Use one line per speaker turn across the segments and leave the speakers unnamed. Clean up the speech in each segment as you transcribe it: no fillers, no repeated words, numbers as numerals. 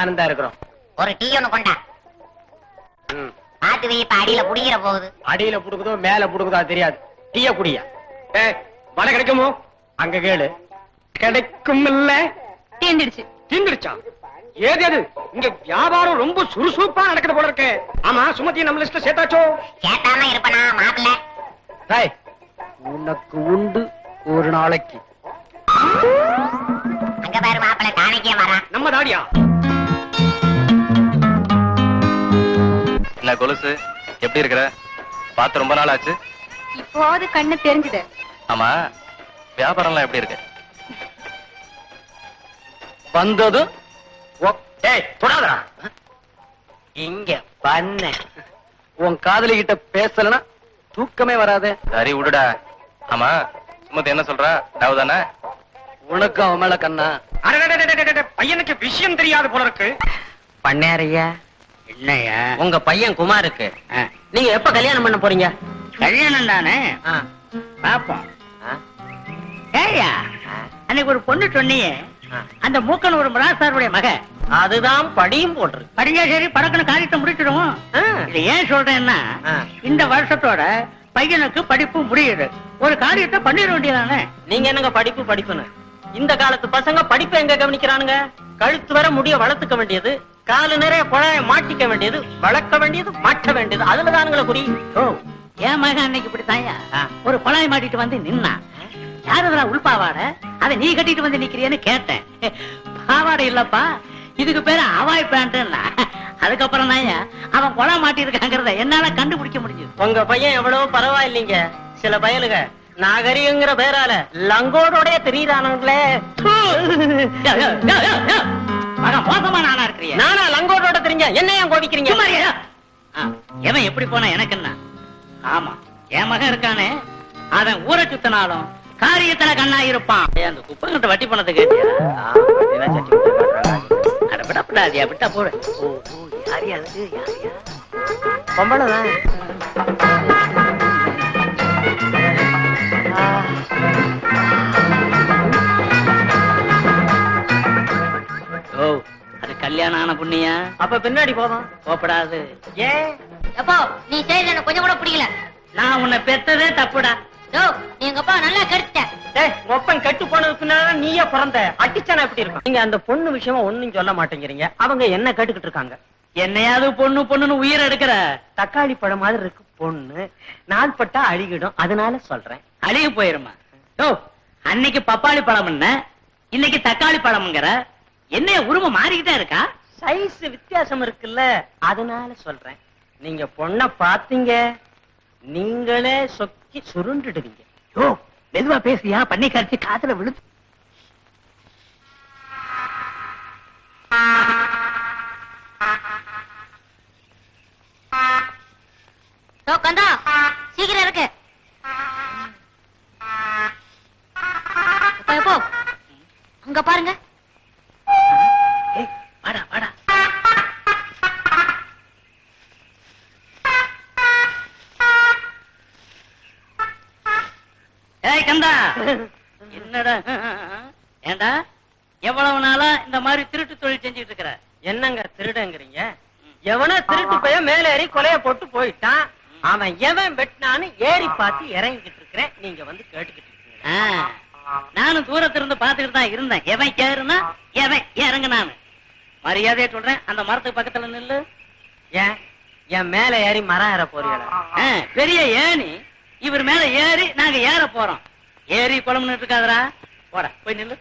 நானும் தான் இருக்கிறோம்.
ஒரு டீ ஒண்ணு கொண்டா. பாத்து வை, இப்ப அடியில புடிக்கிற போகுது.
அடியில புடுக்குதோ மேல புடுக்குதோ தெரியாது. டீய குடியா. வடை கிடைக்குமோ? அங்க கேளு. கிடைக்கும் இல்ல.
தீந்துடுச்சு.
தீந்துடுச்சா? ஏது ஏது இங்க வியாபாரம் ரொம்ப சுறுசுறுப்பா நடக்குது போல இருக்கு. ஆமா, சுமதி நம்ம லிஸ்ட்ல சேர்த்தாச்சோ?
கேட்டாம இருப்பனா மாப்பிள்ள?
உனக்கு உண்டு ஒரு நாளைக்கு.
அங்க பாரு மாப்பிள்ள, தானைக்கே வரா.
நம்ம தாடியா?
என்ன கொலுசு, எப்படி இருக்கிற? பார்த்து ரொம்ப நாள் ஆச்சு.
இப்போது கண்ணு தெரிஞ்சுது.
ஆமா, வியாபாரம்லாம் எப்படி இருக்கு?
வந்தது தொடாதா இங்க பண்ண. உன் காதலி கிட்ட பேசலனா தூக்கமே வராது.
சரி விடுடா. ஆமா, சுமதி என்ன சொல்றா? தானே
உனக்கு அவன் மேல கண்ணா? பையனுக்கு விஷயம் தெரியாது போல இருக்கு. பண்ணையாரையா, என்னையா உங்க பையன் குமாருக்கு நீங்க எப்ப கல்யாணம் பண்ண போறீங்க?
கல்யாணம் தானே, பாப்போம். ஏயா, அன்னைக்கு ஒரு பொண்ணு சொன்னியே, அந்த மூக்கன் ஒரு மராசாருடைய மக.
அதுதான் படியும் போட்டிருக்கு.
படிஞ்சா சரி, படக்குன்னு காரியத்தை முடிச்சிடுவோம். இது ஏன் சொல்றேன்னா, இந்த வருஷத்தோட பையனுக்கு படிப்பு முடியுது. ஒரு காரியத்தை பண்ணிட வேண்டியதானே.
நீங்க என்னங்க படிப்பு படிப்புன்னு? இந்த காலத்து பசங்க படிப்பை எங்க கவனிக்கிறானுங்க? கழுத்து வர முடிய வளர்த்துக்க வேண்டியது, காலு நிறைய குழாய மாட்டிக்க வேண்டியது, வளர்க்க வேண்டியது, மாற்ற வேண்டியது. அதுலதானுங்கள குறி.
என் மகன் அன்னைக்கு இப்படித்தாயா ஒரு குழாய் மாட்டிட்டு வந்து நின்னா. யாருதா உள்பாவாட, அதை நீ கட்டிட்டு வந்து நிக்கிறியன்னு கேட்டேன். பாவாடை இல்லப்பா, இதுக்கு பேரு அவாய் பேண்ட்னா. அதுக்கப்புறம் தான் அவன் கொலை மாட்டி இருக்காங்கிறத என்னால கண்டுபிடிக்க முடிஞ்சது.
உங்க பையன் எவ்வளவு பரவாயில்லைங்க. சில பயலுக நாகரிகங்கிற பேரால லங்கோடோட தெரியுறானுங்களே.
மகன் மோசமா நானா இருக்கிறீங்க?
நானா லங்கோடோட தெரிஞ்ச என்ன ஏன் கோபிக்கிறீங்க?
எவன் எப்படி போனா எனக்கு என்ன? ஆமா, என் மகன் இருக்கானே, அவன் ஊரை சுத்தினாலும் காரியத்துல கண்ணா இருப்பான். அந்த குப்பங்கிட்ட வட்டி பணத்தை கேட்டியா? அட விடப்படாதியா, விட்டா போடு. யாரியா அது? யாரியா?
பொம்பளைதான்.
அது கல்யாணம் ஆன புண்ணியா?
அப்ப பின்னாடி போதும்.
போப்படாது.
ஏன்?
எப்போ நீ செய்யல எனக்கு கொஞ்சம் கூட பிடிக்கல.
நான் உன்னை பெத்ததே தப்புடா.
நீ எங்க அப்பா நல்லா கெடுத்த.
ஒப்பன் கெட்டு போனதுக்குன்னா நீயே பிறந்த அடிச்சானா எப்படி இருக்கும்? நீங்க அந்த பொண்ணு விஷயமா ஒண்ணும் சொல்ல மாட்டேங்கிறீங்க. அவங்க என்ன கேட்டுக்கிட்டு இருக்காங்க?
என்னையாவது பொண்ணு பொண்ணுன்னு உயிர் எடுக்கிற?
தக்காளி பழம் மாதிரி இருக்கு பொண்ணு, நாள் பட்டா அழுகிடும், அதனால சொல்றேன்.
அழுகி போயிருமா? அன்னைக்கு பப்பாளி பழம், இன்னைக்கு தக்காளி பழம்ங்கிற. என்ன உருவம் மாறிக்கிட்டே இருக்கா?
சைஸ் வித்தியாசம் இருக்குல்ல, அதனால சொல்றேன். நீங்க பொண்ண பாத்தீங்க, நீங்களே சொக்கி சுருண்டுடுவீங்க.
மெதுவா பேசியா, பண்ணி கரைச்சி காத்துல விழுது.
கந்தா, சீக்கிரம் இருக்கு. எப்போ அங்க பாருங்க.
வாடா வாடா. ஏய் கந்தா, என்னடா? ஏண்டா, எவ்வளவு நாளா இந்த மாதிரி திருட்டு தொழில் செஞ்சுட்டு இருக்கிற?
என்னங்க திருடங்கிறீங்க? எவனா திருட்டு போய் மேல ஏறி கொலைய போட்டு போயிட்டான். அவன் எவன் வெட்டினான்னு ஏறி பார்த்து இறங்கிட்டு இருக்கிறேன். நீங்க வந்து கேட்டுக்கிட்டு இருக்கீங்க.
நானும் தூரத்துல இருந்து பாத்துக்கிட்டு தான் இருந்தேன். எவன் ஏறுனா எவன் இறங்குனான்னு. மரியாதையா சொல்றேன், அந்த மரத்துக்கு பக்கத்துல நில்லு.
ஏன் என் மேல ஏறி மரம் ஏற போறீங்களா?
பெரிய ஏணி இவர் மேல ஏறி நாங்க ஏற போறோம். ஏறி குழம்புன்னு இருக்காதரா, போட போய் நில்லு.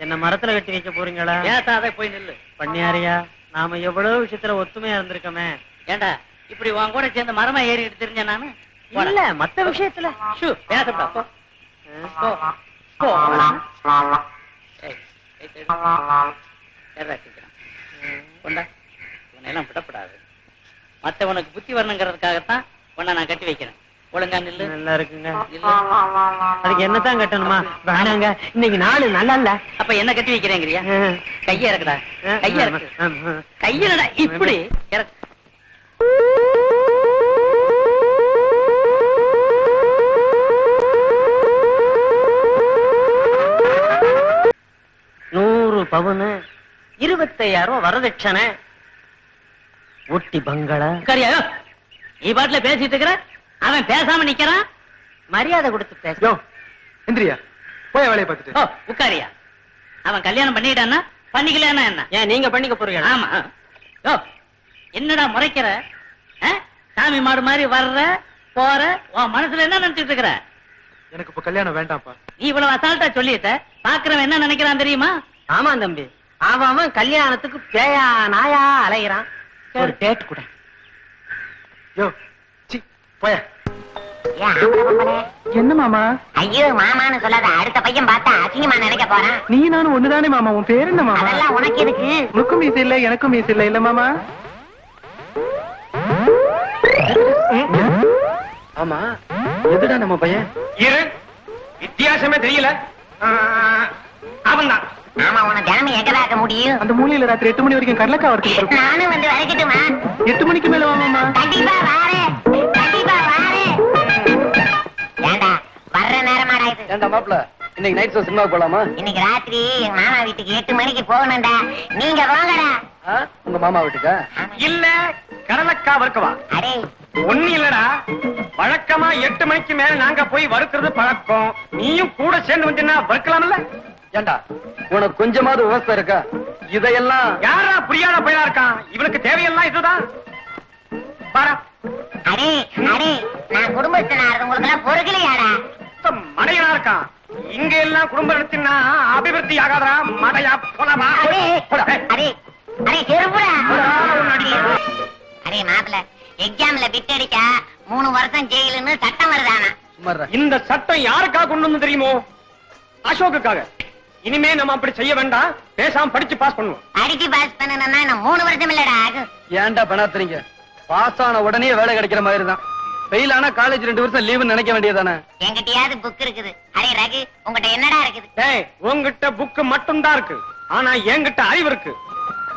என்ன மரத்துல கட்டி வைக்க போறீங்களா?
ஏத்தாத போய் நில்லு.
பண்ணியாரியா, நாம எவ்வளவு விஷயத்துல ஒத்துமையா இருந்திருக்கோமே.
ஏண்டா இப்படி உன் கூட சேர்ந்து மரமா ஏறிட்டு தெரிஞ்ச நானு?
இல்ல, மத்த விஷயத்துல
பேசப்படா. போ உன்னெல்லாம் விடப்படாது. மத்தவனுக்கு புத்தி வரணுங்கிறதுக்காகத்தான் உன்னை நான் கட்டி வைக்கிறேன். ஒழுங்கா நில்லு.
நல்லா இருக்குங்க. அதுக்கு என்னதான் கட்டணுமா? வேணாங்க, இன்னைக்கு நாளு நல்லா இல்ல.
அப்ப என்ன கட்டி வைக்கிறேங்கிறியா? கைய இறக்குடா, கைய இறக்கு. கையிலடா இப்படி இறக்கு.
பவுனு 25 25,000 வரதட்சணை, ஊட்டி பங்களா.
உட்காரியா? நீ பாட்டுல பேசிட்டு இருக்கிற, அவன் பேசாம நிக்கிறான்.
மரியாதை கொடுத்து பேச.
யோ இந்திரியா போய் வேலையை பார்த்துட்டு.
ஓ, உட்காரியா? அவன் கல்யாணம் பண்ணிட்டான்னா பண்ணிக்கலன்னா என்ன?
ஏன் நீங்க பண்ணிக்க போறீங்க?
ஆமா. யோ, என்னடா முறைக்கிற? சாமி மாடு மாதிரி வர்ற போற, உன் மனசுல என்ன நினைச்சிட்டு இருக்கிற?
எனக்கு இப்ப கல்யாணம் வேண்டாம்ப்பா.
நீ இவ்வளவு அசால்ட்டா சொல்லிட்ட, பாக்குறவன் என்ன நினைக்கிறான் தெரியுமா?
ஆமா தம்பி, அவன் கல்யாணத்துக்கு பேயா நாயா அலைகிறான். ஒரு டேட் கூட.
யோ சி போய.
என்ன மாமா?
ஐயோ மாமான்னு சொல்லாத, அடுத்த பையன் பார்த்தா அசிங்கமா நினைக்க போறான்.
நீ நானும் ஒண்ணுதானே மாமா? உன் பேர் என்ன மாமா?
அதெல்லாம் உனக்கு எதுக்கு?
உனக்கும் மீசை இல்ல, எனக்கும் மீசை இல்ல, இல்ல மாமா?
ஆமா எதுடா நம்ம பையன்?
இரு, வித்தியாசமே தெரியல. அவன் தான்.
ஆமா, உன தினமும் எங்கதாக்க முடியும்?
அந்த மூலையில ராத்திரி 8 மணி வரைக்கும் கடலக்கா வரைக்கும்.
நானும் வந்து வரைக்கட்டுமா?
8 மணிக்கு மேல வா மாமா.
கண்டிப்பா வாரேன், கண்டிப்பா வாரேன். ஏண்டா வர்ற நேரமாடா இது?
ஏண்டா மாப்ள, இன்னைக்கு நைட் ஷோ சினிமாவுக்கு போலாமா?
இன்னைக்கு ராத்திரி எங்க மாமா வீட்டுக்கு 8 மணிக்கு போகணும்டா. நீங்க வாங்கடா.
உங்க மாமா வீட்டுக்கா?
இல்ல, கடலக்கா வறுக்கவா?
அடே
ஒண்ணு இல்லடா, வழக்கமா 8 மணிக்கு மேல நாங்க போய் வறுக்கிறது பழக்கம். நீயும் கூட சேர்ந்து வந்தீங்கன்னா வறுக்கலாம்ல?
ஏண்டா உனக்கு கொஞ்சமாவது விவசாயம் இருக்கா? இதையெல்லாம்
யாரா புரியாத பையனா இருக்கான்? இவனுக்கு தேவையெல்லாம் இதுதான். பாரா,
அடே அடே, நான் குடும்பத்தினார் உங்களுக்கு எல்லாம் பொறுக்கலையாடா?
மடையனா இருக்கான். இங்க எல்லாம் குடும்ப நடத்தினா அபிவிருத்தி ஆகாதா? மடையா போலாமா?
அடே அடே அடே செருப்புடா. அடே மாப்பிள்ள, எக்ஸாம்ல பிட் அடிச்சா 3 வருஷம் ஜெயிலுன்னு சட்டம் வருதானா?
சும்மாறா.
இந்த சட்டம் யாருக்காக கொண்டு வந்து தெரியுமோ? அசோக்குக்காக. இனிமே நம்ம அப்படி செய்ய வேண்டாம், பேசாம படிச்சு பாஸ் பண்ணுவோம்.
அடிச்சு பாஸ் பண்ணணும்னா நான் 3 வருஷம் இல்லடா ஆகும்.
ஏன்டா பெணாத்துறீங்க? பாஸ் ஆன உடனே வேலை கிடைக்கிற மாதிரி தான். ஃபெயில் ஆனா காலேஜ் 2 வருஷம் லீவுன்னு நினைக்க வேண்டியதானே?
என்கிட்டயாவது புக் இருக்குது. அடே ரகு, உங்ககிட்ட என்னடா இருக்குது?
டேய், உன்கிட்ட புக்கு மட்டும் தான் இருக்கு, ஆனா என்கிட்ட அறிவு இருக்கு.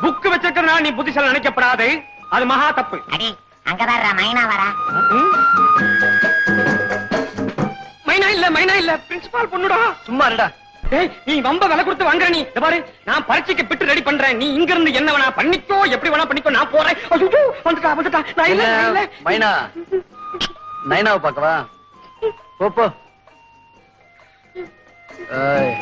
புக்கு வச்சிருக்கா நீ புத்திசாலி நினைக்கப்படாது, அது மகா தப்பு.
அடே அங்கதான் மைனா வரா.
மைனா இல்ல பிரின்சிபால் பொண்ணுடா.
சும்மா இருடா.
டேய், நீ ரொம்ப விலை கொடுத்து வாங்குற. நீ இத பாரு, நான் பரீட்சைக்கு பிட்டு ரெடி பண்றேன். நீ இங்க இருந்து என்ன வேணா பண்ணிக்கோ, எப்படி வேணா பண்ணிக்கோ, நான் போறேன். ஐயோ, வந்துட்டா. நான் இல்ல, நான் இல்ல.
மைனா நைனாவை பார்க்கவா? போ. ஏய்,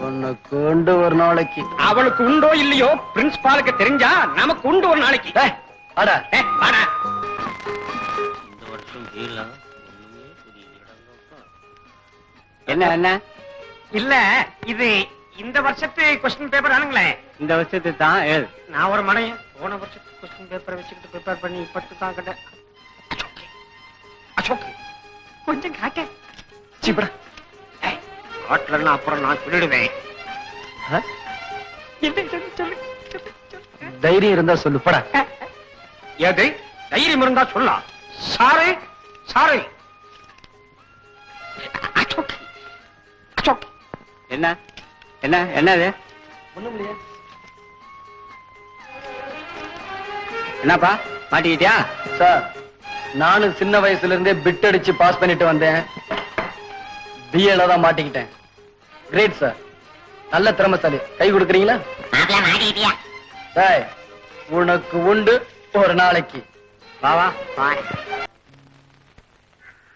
உனக்கு உண்டு ஒரு நாளைக்கு.
அவளுக்கு உண்டோ இல்லையோ, பிரின்சிபாலுக்கு தெரிஞ்சா நமக்கு உண்டு ஒரு நாளைக்கு.
ஏய், வாடா.
வாடா.
இந்த வருஷம் ஜெயிலா
என்ன
இல்ல, இது இந்த வருஷத்து கொஸ்டின் பேப்பர் ஆனுங்களே.
இந்த வருஷத்து தான் ஏழு.
நான் ஒரு மடையன், போன வருஷத்து கொஸ்டின் பேப்பரை வச்சுக்கிட்டு ப்ரிப்பேர் பண்ணி இப்பட்டு தான் கட்டேன். அசோக், கொஞ்சம் காட்ட.
சீப்படா.
காட்டலன்னா அப்புறம் நான் சொல்லிடுவேன். சொல்லு.
தைரியம் இருந்தா சொல்லு. படா.
எது தைரியம் இருந்தா சொல்லலாம். சாரு அசோக்,
என்னது?
ஒண்ணும் இல்லையா?
என்னப்பா மாட்டிக்கிட்டியா? சார், நானும் சின்ன வயசுல இருந்தே பிட் அடிச்சு பாஸ் பண்ணிட்டு வந்தேன். பிஏல தான் மாட்டிக்கிட்டேன். கிரேட் சார், நல்ல திறமைசாலி. கை கொடுக்குறீங்களா?
மாப்பிள்ள மாட்டிக்கிட்டியா?
டேய், உனக்கு உண்டு ஒரு நாளைக்கு.
வா.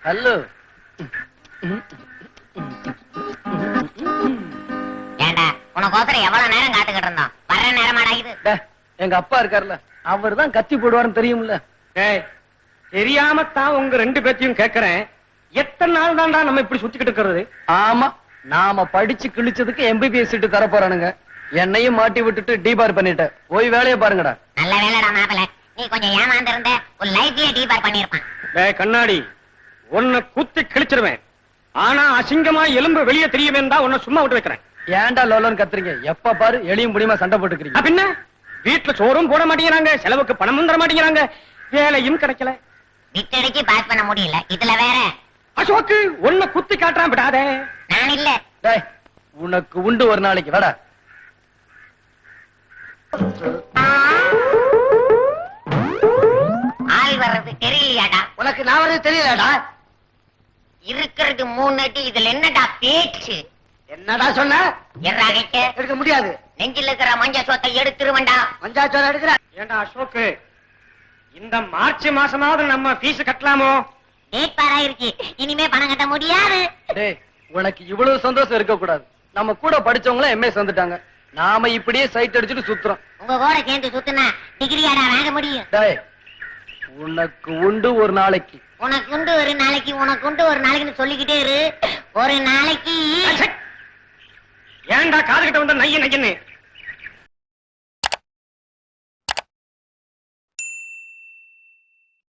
ஹலோ.
ஏண்டா உனக்கோசரம் எவ்வளவு நேரம் காத்துக்கிட்டு இருந்தோம்? வர்ற நேரமாடா இது?
டேய், எங்க அப்பா இருக்காருல்ல, அவர் தான் கத்தி போடுவாருன்னு தெரியும்ல.
ஏய், தெரியாமத்தான் உங்க 2 பேத்தையும் கேக்குறேன். எத்தனை நாள் தான்டா நம்ம இப்படி சுத்திக்கிட்டு இருக்கிறது?
ஆமா, நாம படிச்சு கிழிச்சதுக்கு எம்பிபிஎஸ் சீட்டு தர போறானுங்க. என்னையும் மாட்டி விட்டுட்டு டிபார் பண்ணிட்ட. போய் வேலையை பாருங்கடா.
நல்ல வேலைடா மாப்பிள்ள, நீ கொஞ்சம் ஏமாந்து இருந்த ஒரு லைஃப்லயே டீபார் பண்ணிருப்பான்.
டேய் கண்ணாடி, உன்னை குத்தி கிழிச்சிருவேன். ஆனா அசிங்கமா எலும்பு வெளியே தெரியுமே தான் உன்னை சும்மா விட்டு வைக்கிறேன்.
ஏன்டா லோலன்னு கத்துறீங்க? எப்ப பாரு எளியும் புடியுமா சண்டை போட்டுக்கிறீங்க.
பின்ன வீட்டுல சோறும் போட மாட்டேங்கிறாங்க, செலவுக்கு பணமும் தர மாட்டேங்கிறாங்க, வேலையும் கிடைக்கல.
விட்டடிச்சு பாஸ் பண்ண முடியல, இதுல வேற
அசோக்கு உன்னை குத்தி காட்டுறான், விடாதே.
நான் இல்ல.
டேய், உனக்கு உண்டு ஒரு நாளைக்கு. வாடா.
ஆள் வர்றது தெரியலையாடா?
உனக்கு நான் வர்றது தெரியலடா.
இருக்கிறது 3 அடி, இதுல என்னடா பேச்சு?
என்னடா சொன்ன?
எர்ராகிட்ட
எடுக்க முடியாது.
நெஞ்சில் இருக்கிற மஞ்ச சொத்தை எடுத்துருவண்டா.
மஞ்சாச்சோர எடுக்கிற ஏண்டா அசோக்கு, இந்த மார்ச் மாசமாவது நம்ம ஃபீஸ் கட்டலாமோ?
டேட் பாராயிருச்சு, இனிமே பணம் கட்ட முடியாது.
டேய், உனக்கு இவ்வளவு சந்தோஷம் இருக்க கூடாது. நம்ம கூட படிச்சவங்கள எம்எஸ் வந்துட்டாங்க, நாம இப்படியே சைட் அடிச்சுட்டு சுத்துறோம்.
உங்க கூட சேர்ந்து சுத்துனா டிகிரியாடா வாங்க முடியும்?
டேய், உனக்கு உண்டு ஒரு நாளைக்கு.
உனக்கு உண்டு ஒரு நாளைக்கு, உனக்கு உண்டு ஒரு நாளைக்குன்னு சொல்லிக்கிட்டே இரு. ஒரு நாளைக்கு
ஏண்டா காது கிட்ட வந்த நைய நையன்னு